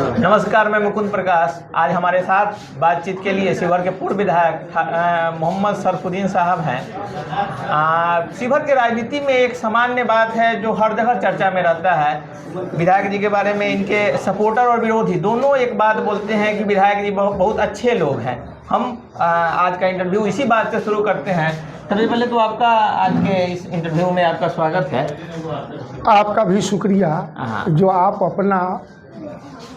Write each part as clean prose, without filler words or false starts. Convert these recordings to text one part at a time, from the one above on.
नमस्कार, मैं मुकुंद प्रकाश। आज हमारे साथ बातचीत के लिए शिवहर के पूर्व विधायक मोहम्मद सरफुद्दीन साहब हैं। शिवहर की राजनीति में एक सामान्य बात है जो हर जगह चर्चा में रहता है। विधायक जी के बारे में इनके सपोर्टर और विरोधी दोनों एक बात बोलते हैं कि विधायक जी बहुत अच्छे लोग हैं। हम आज का इंटरव्यू इसी बात से शुरू करते हैं। सबसे पहले तो आपका आज के इस इंटरव्यू में आपका स्वागत है। आपका भी शुक्रिया जो आप अपना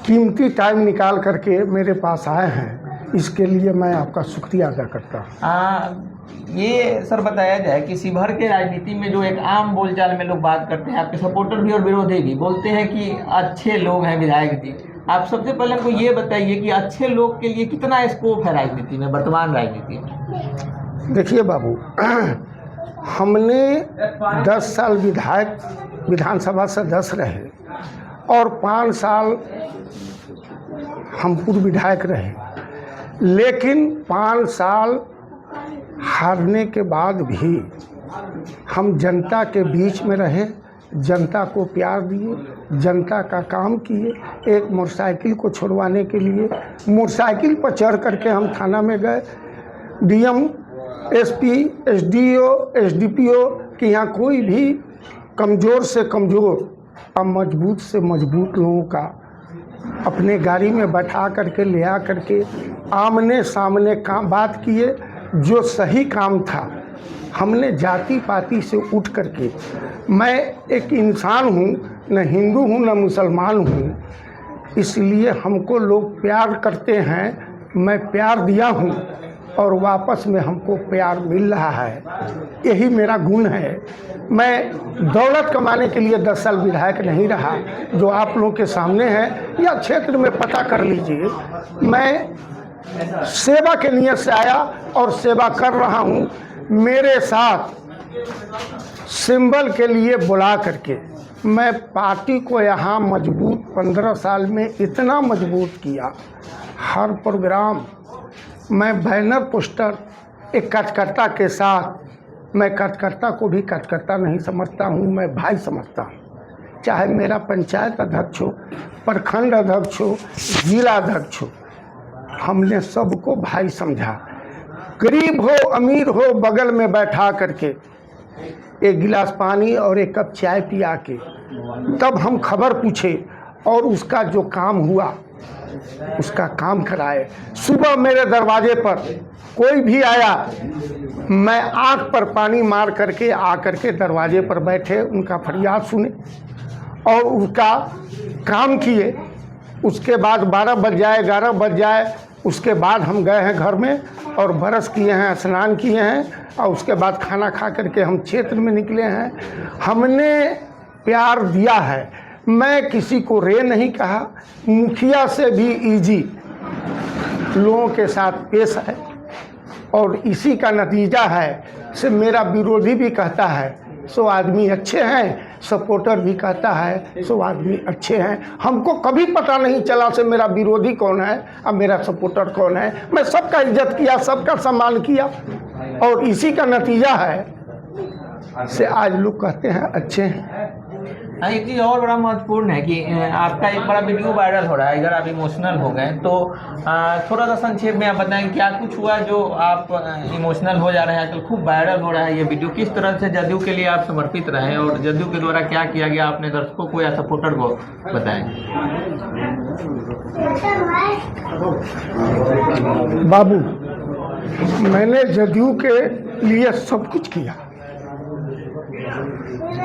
कीमती टाइम निकाल करके मेरे पास आए हैं, इसके लिए मैं आपका शुक्रिया अदा करता हूँ। ये सर बताया जाए कि शिवहर के राजनीति में जो एक आम बोलचाल में लोग बात करते हैं, आपके सपोर्टर भी और विरोधी भी बोलते हैं कि अच्छे लोग हैं विधायक जी। आप सबसे पहले हमको ये बताइए कि अच्छे लोग के लिए कितना स्कोप है राजनीति में, वर्तमान राजनीति में? देखिए बाबू, हमने 10 साल विधानसभा सदस्य रहे और 5 साल हम पूर्व विधायक रहे, लेकिन 5 साल हारने के बाद भी हम जनता के बीच में रहे, जनता को प्यार दिए, जनता का काम किए। एक मोटरसाइकिल को छुड़वाने के लिए मोटरसाइकिल पर चढ़ करके हम थाना में गए। डीएम, एसपी, एसडीओ, एसडीपीओ कि यहाँ कोई भी कमज़ोर से कमज़ोर और मजबूत से मजबूत लोगों का अपने गाड़ी में बैठा करके ले आ करके आमने सामने काम बात किए। जो सही काम था, हमने जाति पाति से उठ करके, मैं एक इंसान हूँ, न हिंदू हूँ न मुसलमान हूँ, इसलिए हमको लोग प्यार करते हैं। मैं प्यार दिया हूँ और वापस में हमको प्यार मिल रहा है, यही मेरा गुण है। मैं दौलत कमाने के लिए 10 साल विधायक नहीं रहा, जो आप लोगों के सामने है या क्षेत्र में पता कर लीजिए। मैं सेवा के नियत से आया और सेवा कर रहा हूँ। मेरे साथ सिंबल के लिए बुला करके मैं पार्टी को यहाँ मजबूत 15 साल में इतना मजबूत किया। हर प्रोग्राम मैं बैनर पोस्टर एक कार्यकर्ता के साथ, मैं कार्यकर्ता को भी कार्यकर्ता नहीं समझता हूँ, मैं भाई समझता हूँ। चाहे मेरा पंचायत अध्यक्ष हो, प्रखंड अध्यक्ष हो, जिला अध्यक्ष हो, हमने सबको भाई समझा। गरीब हो अमीर हो, बगल में बैठा करके एक गिलास पानी और एक कप चाय पिया के तब हम खबर पूछे और उसका जो काम हुआ उसका काम कराए। सुबह मेरे दरवाजे पर कोई भी आया, मैं आँख पर पानी मार करके आकर के दरवाजे पर बैठे, उनका फरियाद सुने और उसका काम किए। उसके बाद 12 बज जाए, 11 बज जाए, उसके बाद हम गए हैं घर में और ब्रश किए हैं, स्नान किए हैं और उसके बाद खाना खा करके हम क्षेत्र में निकले हैं। हमने प्यार दिया है। मैं किसी को रे नहीं कहा, मुखिया से भी इजी लोगों के साथ पेश है और इसी का नतीजा है से मेरा विरोधी भी कहता है सो आदमी अच्छे हैं, सपोर्टर भी कहता है सो आदमी अच्छे हैं। हमको कभी पता नहीं चला से मेरा विरोधी कौन है और मेरा सपोर्टर कौन है। मैं सबका इज्जत किया, सबका सम्मान किया और इसी का नतीजा है से आज लोग कहते हैं अच्छे हैं। एक चीज़ और बड़ा महत्वपूर्ण है कि आपका एक बड़ा वीडियो वायरल हो रहा है। अगर आप इमोशनल हो गए तो थोड़ा सा संक्षेप में आप बताएं क्या कुछ हुआ जो आप इमोशनल हो जा रहे हैं, आजकल खूब वायरल हो रहा है ये वीडियो। किस तरह से जदयू के लिए आप समर्पित रहे और जदयू के द्वारा क्या किया गया, अपने दर्शकों को या सपोर्टर को बताएं। बाबू, मैंने जदयू के लिए सब कुछ किया।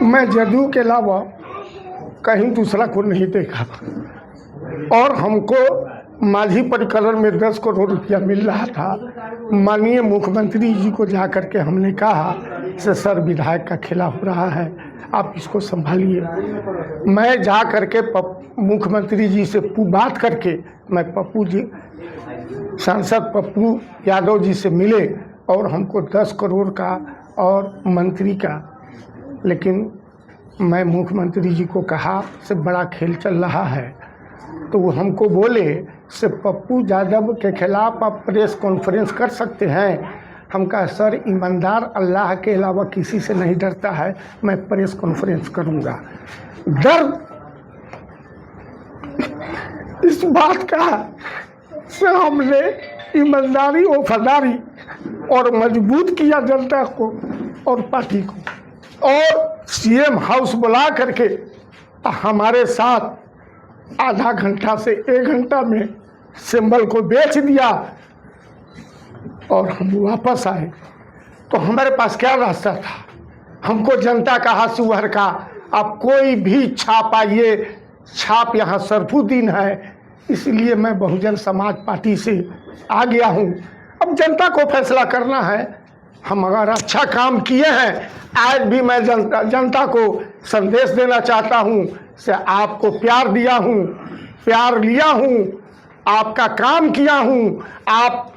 मैं जदयू के अलावा कहीं दूसरा को नहीं देखा और हमको माझी परिकलन में 10 करोड़ रुपया मिल रहा था। माननीय मुख्यमंत्री जी को जा कर के हमने कहा से सर विधायक का खेला हो रहा है, आप इसको संभालिए। मैं जा कर के मुख्यमंत्री जी से बात करके मैं पप्पू जी, सांसद पप्पू यादव जी से मिले और हमको 10 करोड़ का और मंत्री का, लेकिन मैं मुख्यमंत्री जी को कहा से बड़ा खेल चल रहा है तो वो हमको बोले से पप्पू यादव के खिलाफ आप प्रेस कॉन्फ्रेंस कर सकते हैं। हम कहा सर ईमानदार अल्लाह के अलावा किसी से नहीं डरता है, मैं प्रेस कॉन्फ्रेंस करूंगा। डर इस बात का से हमने ईमानदारी, वफादारी और मजबूत किया जनता को और पार्टी को, और सीएम हाउस बुला करके हमारे साथ आधा घंटा से 1 घंटा में सिंबल को बेच दिया और हम वापस आए। तो हमारे पास क्या रास्ता था? हमको जनता कहा शिवहर का आप कोई भी छाप आइए, छाप यहाँ सरफुद्दीन है, इसलिए मैं बहुजन समाज पार्टी से आ गया हूँ। अब जनता को फैसला करना है। हम अगर अच्छा काम किए हैं, आज भी मैं जनता को संदेश देना चाहता हूँ से आपको प्यार दिया हूँ, प्यार लिया हूँ, आपका काम किया हूँ। आप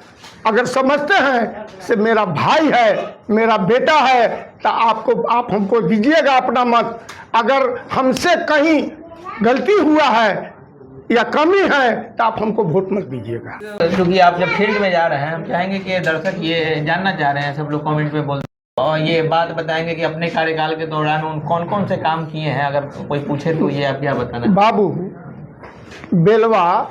अगर समझते हैं से मेरा भाई है, मेरा बेटा है, तो आप हमको दीजिएगा अपना मत। अगर हमसे कहीं गलती हुआ है या कमी है तो आप हमको वोट मत दीजिएगा। क्योंकि आप जब फील्ड में जा रहे हैं, हम चाहेंगे कि दर्शक ये जानना चाह रहे हैं, सब लोग कमेंट में बोलते हैं, और ये बात बताएंगे कि अपने कार्यकाल के दौरान उन कौन कौन से काम किए हैं। अगर कोई पूछे तो ये आप क्या बताना? बाबू, बेलवा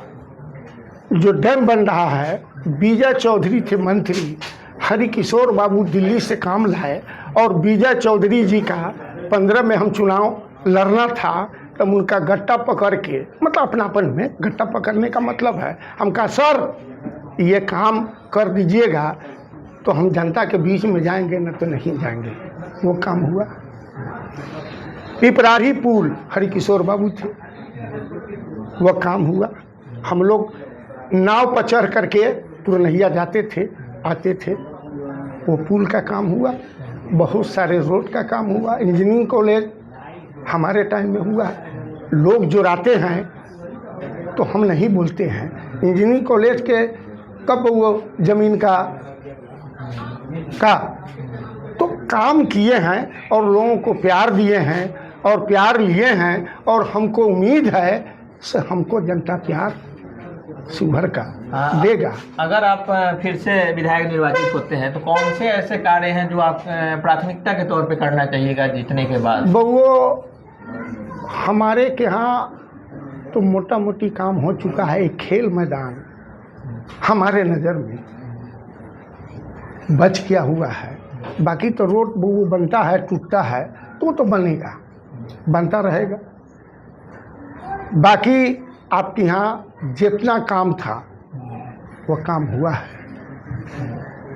जो डैम बन रहा है, विजय चौधरी थे मंत्री, हरिकिशोर बाबू दिल्ली से काम लाए, और विजय चौधरी जी का 15 में हम चुनाव लड़ना था, तब उनका गट्टा पकड़ के, मतलब अपनापन में गट्टा पकड़ने का मतलब है, हम कहा सर ये काम कर दीजिएगा तो हम जनता के बीच में जाएंगे, न तो नहीं जाएंगे। वो काम हुआ। पिपरारी पुल हरिकिशोर बाबू थे, वह काम हुआ। हम लोग नाव पर चढ़ करके पुरनहिया जाते थे, आते थे, वो पुल का काम हुआ। बहुत सारे रोड का काम हुआ। इंजीनियरिंग कॉलेज हमारे टाइम में हुआ। लोग जुड़ाते हैं तो हम नहीं बोलते हैं। इंजीनियरिंग कॉलेज के कब वो ज़मीन का तो काम किए हैं और लोगों को प्यार दिए हैं और प्यार लिए हैं, और हमको उम्मीद है से हमको जनता प्यार शिवहर का देगा। अगर आप फिर से विधायक निर्वाचित होते हैं तो कौन से ऐसे कार्य हैं जो आप प्राथमिकता के तौर पे करना चाहिएगा जीतने के बाद? वो हमारे के यहाँ तो मोटा मोटी काम हो चुका है। एक खेल मैदान हमारे नज़र में बच गया हुआ है। बाकी तो रोड वो बनता है, टूटता है, तो बनेगा, बनता रहेगा। बाकी आपके यहाँ जितना काम था वो काम हुआ है।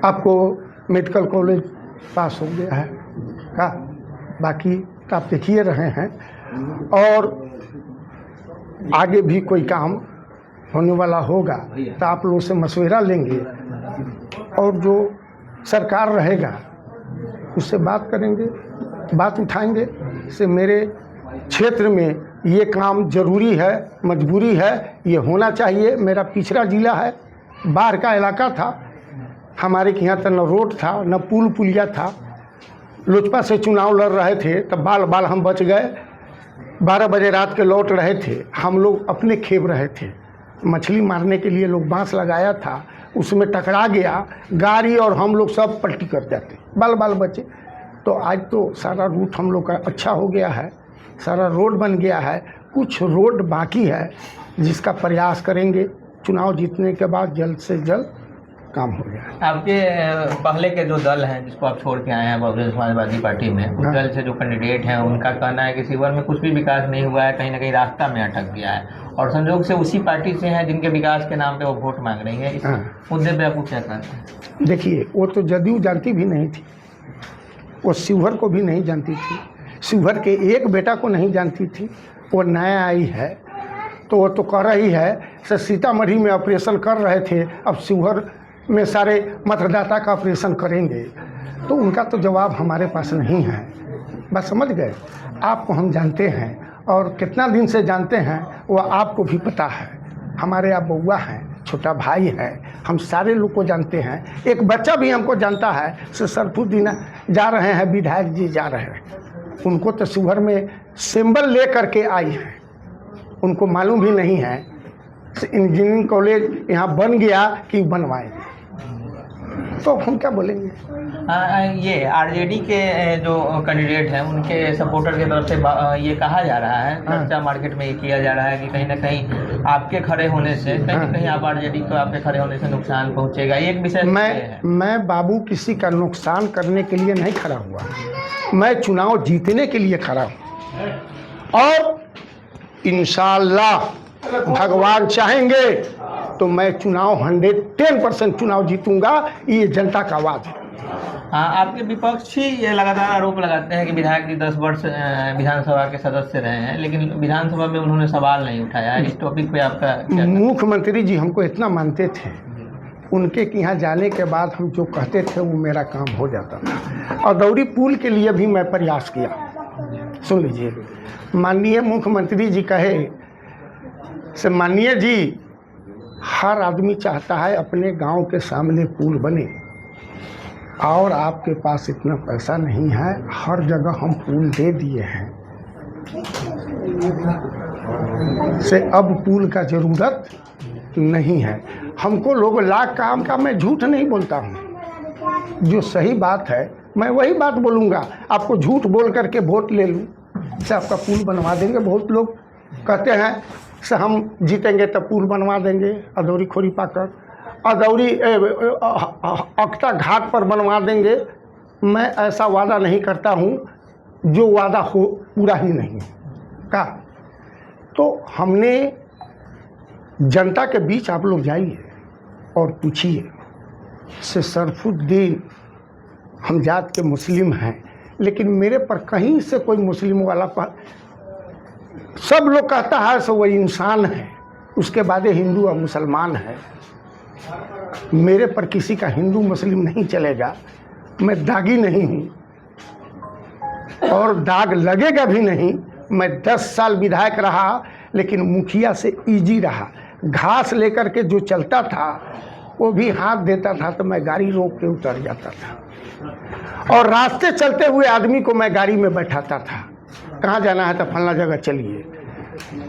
आपको मेडिकल कॉलेज पास हो गया है का, बाकी तो आप देखिए रहे हैं, और आगे भी कोई काम होने वाला होगा तो आप लोगों से मशवरा लेंगे, और जो सरकार रहेगा उससे बात करेंगे, बात उठाएंगे से मेरे क्षेत्र में ये काम जरूरी है, मजबूरी है, ये होना चाहिए। मेरा पिछड़ा जिला है, बाढ़ का इलाका था, हमारे के यहाँ तो न रोड था, न पुल पुलिया था। लोजपा से चुनाव लड़ रहे थे तब बाल हम बच गए। 12 बजे रात के लौट रहे थे, हम लोग अपने खेप रहे थे, मछली मारने के लिए लोग बांस लगाया था, उसमें टकरा गया गाड़ी और हम लोग सब पलटी कर जाते, बाल बचे। तो आज तो सारा रूट हम लोग का अच्छा हो गया है, सारा रोड बन गया है। कुछ रोड बाकी है जिसका प्रयास करेंगे चुनाव जीतने के बाद, जल्द से जल्द काम हो गया। आपके पहले के जो दल हैं जिसको आप छोड़ के आए हैं बहुजन समाजवादी पार्टी में, उस दल से जो कैंडिडेट हैं उनका कहना है कि शिवहर में कुछ भी विकास नहीं हुआ है, कहीं ना कहीं रास्ता में अटक गया है, और संयोग से उसी पार्टी से हैं जिनके विकास के नाम पे वो वोट मांग रही है। इस मुद्दे पे आपको क्या कहना है? देखिए, वो तो जदयू जानती भी नहीं थी, वो शिवहर को भी नहीं जानती थी, शिवहर के एक बेटा को नहीं जानती थी। वो नया आई है तो वो तो कह रही है सर सीतामढ़ी में ऑपरेशन कर रहे थे, अब शिवहर में सारे मतदाता का ऑपरेशन करेंगे। तो उनका तो जवाब हमारे पास नहीं है। बस समझ गए, आपको हम जानते हैं और कितना दिन से जानते हैं वो आपको भी पता है। हमारे आप बउआ हैं, छोटा भाई है, हम सारे लोग को जानते हैं। एक बच्चा भी हमको जानता है, सरफुद्दीन जा रहे हैं, विधायक जी जा रहे हैं, उनको तो शिवहर में सिंबल ले करके आई हैं, उनको मालूम भी नहीं है इंजीनियरिंग कॉलेज यहाँ बन गया कि बनवाएंगे। तो हम क्या बोलेंगे। ये आरजेडी के जो कैंडिडेट हैं उनके सपोर्टर की तरफ से ये कहा जा रहा है, चर्चा मार्केट में ये किया जा रहा है कि कहीं ना कहीं आपके खड़े होने से कहीं ना कहीं आप आरजेडी को आपके खड़े होने से नुकसान पहुंचेगा। ये एक विषय मैं बाबू किसी का नुकसान करने के लिए नहीं खड़ा हुआ, मैं चुनाव जीतने के लिए खड़ा हूँ और इंशाअल्लाह भगवान चाहेंगे तो मैं चुनाव 110% चुनाव जीतूंगा। ये जनता का आवाज़ है। आपके विपक्षी ये लगातार आरोप लगाते हैं कि विधायक जी 10 वर्ष विधानसभा के सदस्य रहे हैं, लेकिन विधानसभा में उन्होंने सवाल नहीं उठाया। इस टॉपिक पे आपका क्या? मुख्यमंत्री जी हमको इतना मानते थे, उनके यहाँ जाने के बाद हम जो कहते थे वो मेरा काम हो जाता था। और दौरी पुल के लिए भी मैं प्रयास किया। सुन लीजिए, माननीय मुख्यमंत्री जी कहे से माननीय जी हर आदमी चाहता है अपने गांव के सामने पुल बने और आपके पास इतना पैसा नहीं है, हर जगह हम पुल दे दिए हैं से अब पुल का ज़रूरत नहीं है। हमको लोग लाख काम का, मैं झूठ नहीं बोलता हूँ, जो सही बात है मैं वही बात बोलूँगा। आपको झूठ बोल करके वोट ले लूँ से आपका पुल बनवा देंगे। बहुत लोग कहते हैं से हम जीतेंगे तो पुल बनवा देंगे, अदौरी खोरी पाकर अदौरी अक्ता घाट पर बनवा देंगे। मैं ऐसा वादा नहीं करता हूँ जो वादा हो पूरा ही नहीं का। तो हमने जनता के बीच आप लोग जाइए और पूछिए से सरफुद्दीन हम जात के मुस्लिम हैं, लेकिन मेरे पर कहीं से कोई मुस्लिम वाला पर सब लोग कहता है सो वो इंसान है, उसके बाद हिंदू और मुसलमान है। मेरे पर किसी का हिंदू मुस्लिम नहीं चलेगा। मैं दागी नहीं हूँ और दाग लगेगा भी नहीं। मैं 10 साल विधायक रहा लेकिन मुखिया से इजी रहा। घास लेकर के जो चलता था वो भी हाथ देता था तो मैं गाड़ी रोक के उतर जाता था और रास्ते चलते हुए आदमी को मैं गाड़ी में बैठाता था। कहाँ जाना है तो फलना जगह चलिए।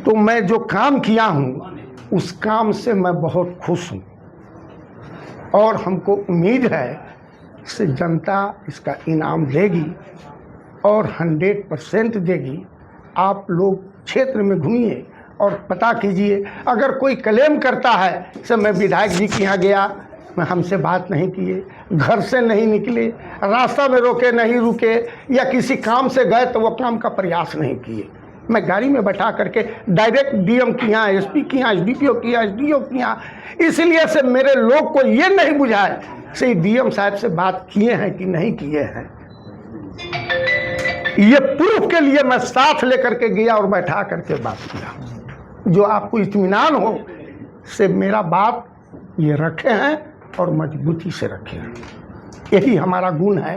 तो मैं जो काम किया हूँ उस काम से मैं बहुत खुश हूँ और हमको उम्मीद है से जनता इसका इनाम देगी और 100% देगी। आप लोग क्षेत्र में घूमिए और पता कीजिए। अगर कोई क्लेम करता है से मैं विधायक जी के यहाँ गया, मैं हमसे बात नहीं किए, घर से नहीं निकले, रास्ता में रोके नहीं रुके या किसी काम से गए तो वो काम का प्रयास नहीं किए, मैं गाड़ी में बैठा करके डायरेक्ट डीएम के यहाँ, एसपी के यहाँ, एसडीपीओ के यहाँ, एसडीओ के यहाँ, इसलिए से मेरे लोग को ये नहीं बुझाए से डीएम साहब से बात किए हैं कि नहीं किए हैं। ये प्रूफ के लिए मैं साथ लेकर के गया और बैठा करके बात किया। जो आपको इत्मीनान हो से मेरा बात ये रखे हैं और मजबूती से रखे हैं। यही हमारा गुण है।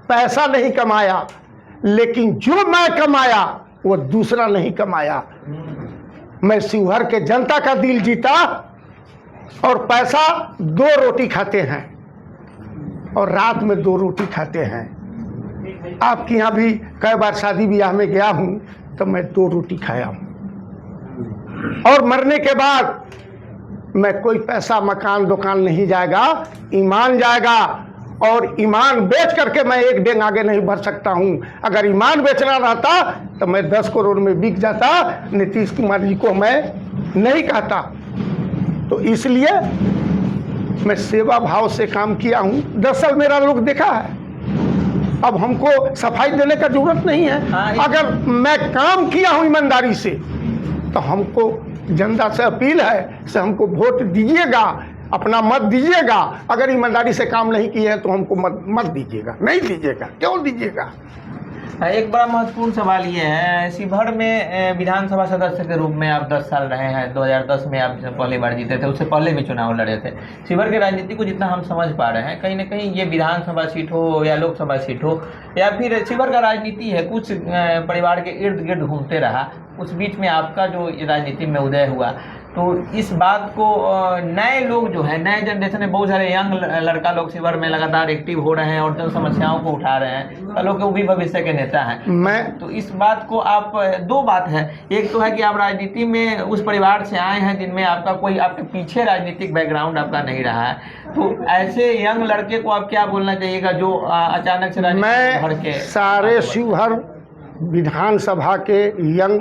पैसा नहीं कमाया लेकिन जो मैं कमाया वो दूसरा नहीं कमाया। मैं शिवहर के जनता का दिल जीता और पैसा 2 रोटी खाते हैं और रात में 2 रोटी खाते हैं। आपके यहाँ भी कई बार शादी ब्याह में गया हूँ तो मैं 2 रोटी खाया हूँ और मरने के बाद मैं कोई पैसा मकान दुकान नहीं जाएगा, ईमान जाएगा और ईमान बेच करके मैं एक डेंग आगे नहीं बढ़ सकता हूं। अगर ईमान बेचना रहता तो मैं 10 करोड़ में बिक जाता। नीतीश कुमार जी को मैं नहीं कहता। तो इसलिए मैं सेवा भाव से काम किया हूं। 10 साल मेरा लोग देखा है। अब हमको सफाई देने का जरूरत नहीं है। अगर मैं काम किया हूं ईमानदारी से तो हमको जनता से अपील है से हमको वोट दीजिएगा, अपना मत दीजिएगा। अगर ईमानदारी से काम नहीं किए हैं तो हमको मत दीजिएगा, नहीं दीजिएगा। क्यों दीजिएगा? एक बड़ा महत्वपूर्ण सवाल ये है, शिवहर में विधानसभा सदस्य के रूप में आप 10 साल रहे हैं। 2010 में आप पहली बार जीते थे, उससे पहले भी चुनाव लड़े थे। शिवहर की राजनीति को जितना हम समझ पा रहे हैं, कहीं ना कहीं ये विधानसभा सीट हो या लोकसभा सीट हो या फिर शिवहर का राजनीति है, कुछ परिवार के इर्द गिर्द घूमते रहा। उस बीच में आपका जो राजनीति में उदय हुआ, तो इस बात को नए लोग जो है, नए जनरेशन में बहुत सारे यंग लड़का लोग शिविर में लगातार एक्टिव हो रहे हैं और जन समस्याओं को उठा रहे हैं, कल के वो भी भविष्य के नेता हैं। तो इस बात को आप, दो बात है, एक तो है कि आप राजनीति में उस परिवार से आए हैं जिनमें आपका कोई, आपके पीछे राजनीतिक बैकग्राउंड आपका नहीं रहा है, तो ऐसे यंग लड़के को आप क्या बोलना चाहिएगा जो अचानक से राजनीति भर के? सारे शिवहर विधानसभा के यंग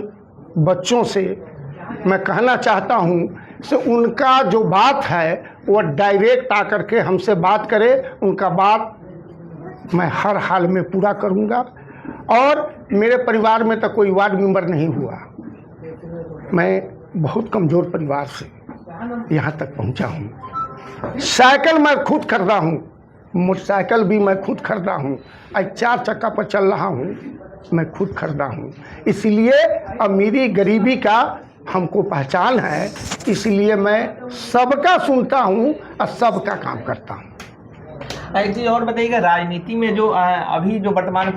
बच्चों से मैं कहना चाहता हूं कि उनका जो बात है वो डायरेक्ट आकर के हमसे बात करे, उनका बात मैं हर हाल में पूरा करूंगा। और मेरे परिवार में तो कोई वार्ड मेंबर नहीं हुआ, मैं बहुत कमज़ोर परिवार से यहाँ तक पहुँचा हूँ। साइकिल मैं खुद खरीदा हूँ, मोटरसाइकिल भी मैं खुद खरीदा हूँ, आज 4 चक्का पर चल रहा हूँ, मैं खुद खरीदा हूँ। इसलिए अमीरी गरीबी का हमको पहचान है, इसलिए मैं सबका सुनता हूँ और सबका काम करता हूँ। एक चीज़ और बताइएगा, राजनीति में जो अभी जो वर्तमान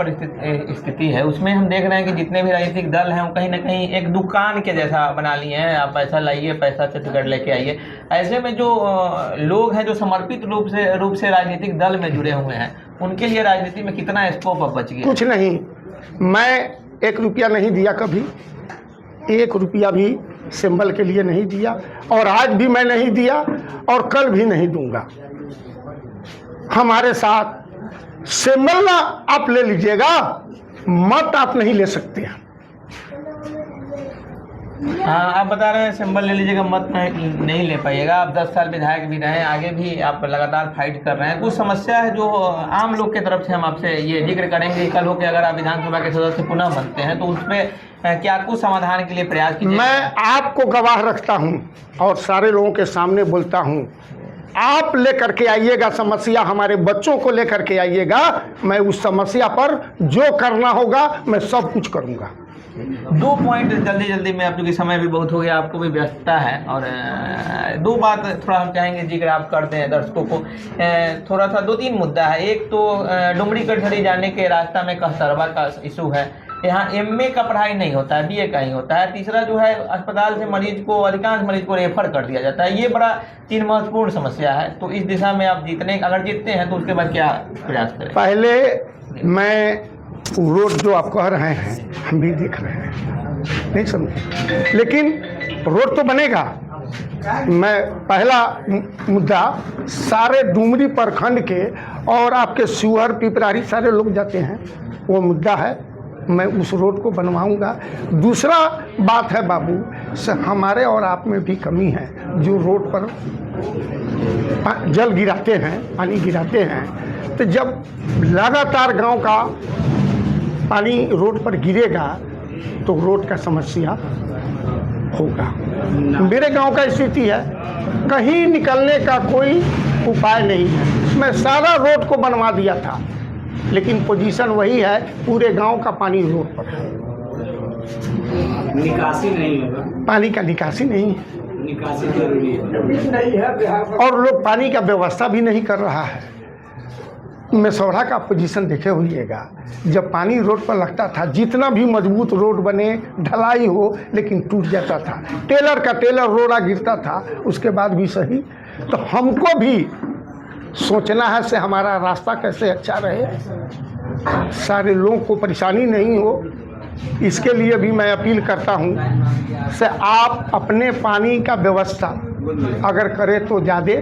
स्थिति है उसमें हम देख रहे हैं कि जितने भी राजनीतिक दल हैं वो कहीं ना कहीं एक दुकान के जैसा बना लिए हैं। आप पैसा लाइए, पैसा छत्तीसगढ़ लेके आइए। ऐसे में जो लोग हैं जो समर्पित रूप से राजनीतिक दल में जुड़े हुए हैं, उनके लिए राजनीति में कितना स्कोप अब बच गया? कुछ नहीं। मैं 1 रुपया नहीं दिया, कभी 1 रुपया भी सिंबल के लिए नहीं दिया, और आज भी मैं नहीं दिया और कल भी नहीं दूंगा। हमारे साथ सिंबल ना आप ले लीजिएगा, मत आप नहीं ले सकते हैं। हाँ, आप बता रहे हैं सिंबल ले लीजिएगा, मत नहीं ले पाइएगा। आप 10 साल विधायक भी रहे, आगे भी आप लगातार फाइट कर रहे हैं। कुछ समस्या है जो आम लोग की तरफ से हम आपसे ये जिक्र करेंगे, कल हो के अगर आप विधानसभा के सदस्य पुनः बनते हैं तो उसमें क्या कुछ समाधान के लिए प्रयास कीजिए? मैं आपको गवाह रखता हूं और सारे लोगों के सामने बोलता हूं, आप लेकर के आइएगा समस्या, हमारे बच्चों को लेकर के आइएगा, मैं उस समस्या पर जो करना होगा मैं सब कुछ करूंगा। 2 पॉइंट जल्दी में, आप क्योंकि समय भी बहुत हो गया, आपको भी व्यस्तता है, और 2 बात थोड़ा हम चाहेंगे जिक्र आप करते हैं दर्शकों को। थोड़ा सा 2-3 मुद्दा है। एक तो डुमरी कटहरी जाने के रास्ता में कहतरवा का इशू है, यहाँ MA का पढ़ाई नहीं होता है, BA का ही होता है। तीसरा जो है, अस्पताल से अधिकांश मरीज को रेफर कर दिया जाता है। ये बड़ा 3 महत्वपूर्ण समस्या है। तो इस दिशा में आप अगर जीतते हैं तो उसके बाद क्या प्रयास करें? पहले मैं रोड जो आप कह रहे हैं हम भी देख रहे हैं, नहीं समझे, लेकिन रोड तो बनेगा। मैं पहला मुद्दा सारे डुमरी प्रखंड के और आपके शिवहर पिपरारी सारे लोग जाते हैं, वो मुद्दा है, मैं उस रोड को बनवाऊंगा। दूसरा बात है बाबू, हमारे और आप में भी कमी है, जो रोड पर जल गिराते हैं, पानी गिराते हैं, तो जब लगातार गांव का पानी रोड पर गिरेगा तो रोड का समस्या होगा। मेरे गांव का स्थिति है, कहीं निकलने का कोई उपाय नहीं है। मैं सारा रोड को बनवा दिया था, लेकिन पोजीशन वही है, पूरे गांव का पानी रोड पर है, निकासी नहीं होगा, पानी का निकासी नहीं है, निकासी जरूरी है, और लोग पानी का व्यवस्था भी नहीं कर रहा है। मेसौड़ा का पोजीशन देखे होइएगा, जब पानी रोड पर लगता था, जितना भी मजबूत रोड बने, ढलाई हो, लेकिन टूट जाता था। टेलर का टेलर रोड़ा गिरता था, उसके बाद भी सही। तो हमको भी सोचना है से हमारा रास्ता कैसे अच्छा रहे, सारे लोगों को परेशानी नहीं हो, इसके लिए भी मैं अपील करता हूँ से आप अपने पानी का व्यवस्था अगर करें तो ज़्यादा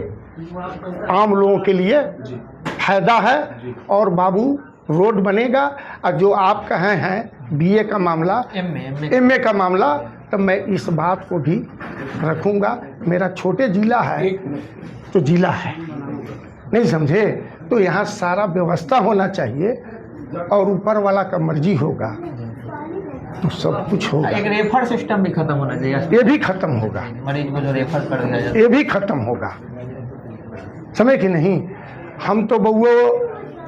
आम लोगों के लिए फायदा है। और बाबू रोड बनेगा, और जो आप कहे हैं BA का मामला, MA का मामला, तो मैं इस बात को भी रखूँगा। मेरा छोटे जिला है तो जिला है, नहीं समझे, तो यहाँ सारा व्यवस्था होना चाहिए, और ऊपर वाला का मर्जी होगा तो सब कुछ होगा। एक रेफर सिस्टम भी खत्म होना चाहिए, ये भी खत्म होगा, मरीज को जो रेफर कर दिया जाता है ये भी खत्म होगा, समझे कि नहीं। हम तो बउओ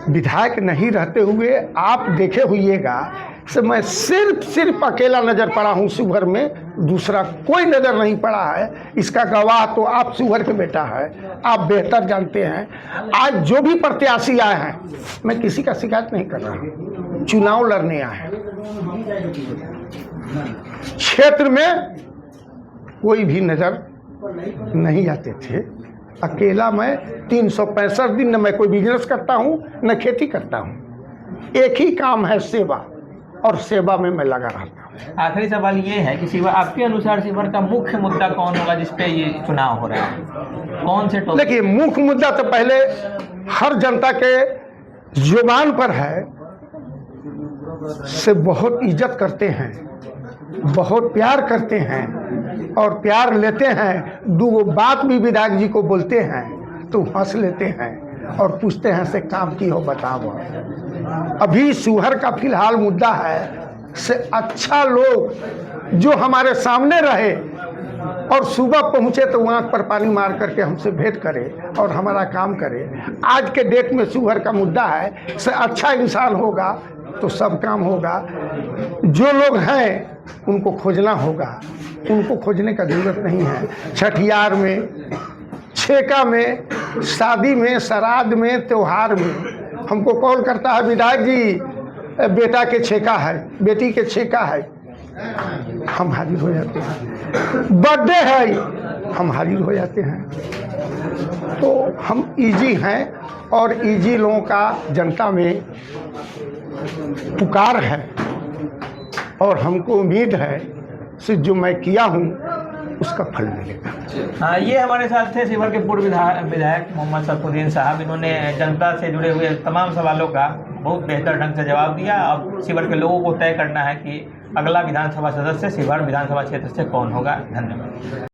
विधायक नहीं रहते हुए आप देखे हुइएगा से मैं सिर्फ अकेला नज़र पड़ा हूँ शिवहर में, दूसरा कोई नज़र नहीं पड़ा है। इसका गवाह तो आप शिवहर के बेटा है, आप बेहतर जानते हैं। आज जो भी प्रत्याशी आए हैं, मैं किसी का शिकायत नहीं कर रहा हूँ, चुनाव लड़ने आए हैं। क्षेत्र में कोई भी नज़र नहीं जाते थे। अकेला मैं 365 दिन न मैं कोई बिजनेस करता हूँ न खेती करता हूँ। एक ही काम है सेवा, और सेवा में मैं लगा रहता हूँ। आखिरी सवाल ये है कि शिवर, आपके अनुसार शिवर का मुख्य मुद्दा कौन होगा जिस पे ये चुनाव हो रहा है? कौन से टॉपिक? देखिए, मुख्य मुद्दा तो पहले हर जनता के जुबान पर है, से बहुत इज्जत करते हैं, बहुत प्यार करते हैं और प्यार लेते हैं। दो बात भी विधायक जी को बोलते हैं तो हंस लेते हैं और पूछते हैं से काम की हो बताओ। अभी शिवहर का फिलहाल मुद्दा है से अच्छा लोग जो हमारे सामने रहे और सुबह पहुँचे तो आँख पर पानी मार करके हमसे भेंट करे और हमारा काम करे। आज के डेट में शिवहर का मुद्दा है से अच्छा इंसान होगा तो सब काम होगा। जो लोग हैं उनको खोजना होगा, उनको खोजने का ज़रूरत नहीं है। छठियार में, छेका में, शादी में, श्राद्ध में, त्यौहार में हमको कॉल करता है विधायक जी बेटा के छेका है, बेटी के छेका है, हम हाजिर हो जाते हैं। बर्थडे है, हम हाजिर हो जाते हैं। तो हम इजी हैं और इजी लोगों का जनता में पुकार है और हमको उम्मीद है कि जो मैं किया हूँ उसका फल मिलेगा। हाँ, ये हमारे साथ थे शिवहर के पूर्व विधायक मोहम्मद सरफुद्दीन साहब। इन्होंने जनता से जुड़े हुए तमाम सवालों का बहुत बेहतर ढंग से जवाब दिया। अब शिवहर के लोगों को तय करना है कि अगला विधानसभा सदस्य शिवहर विधानसभा क्षेत्र से कौन होगा। धन्यवाद।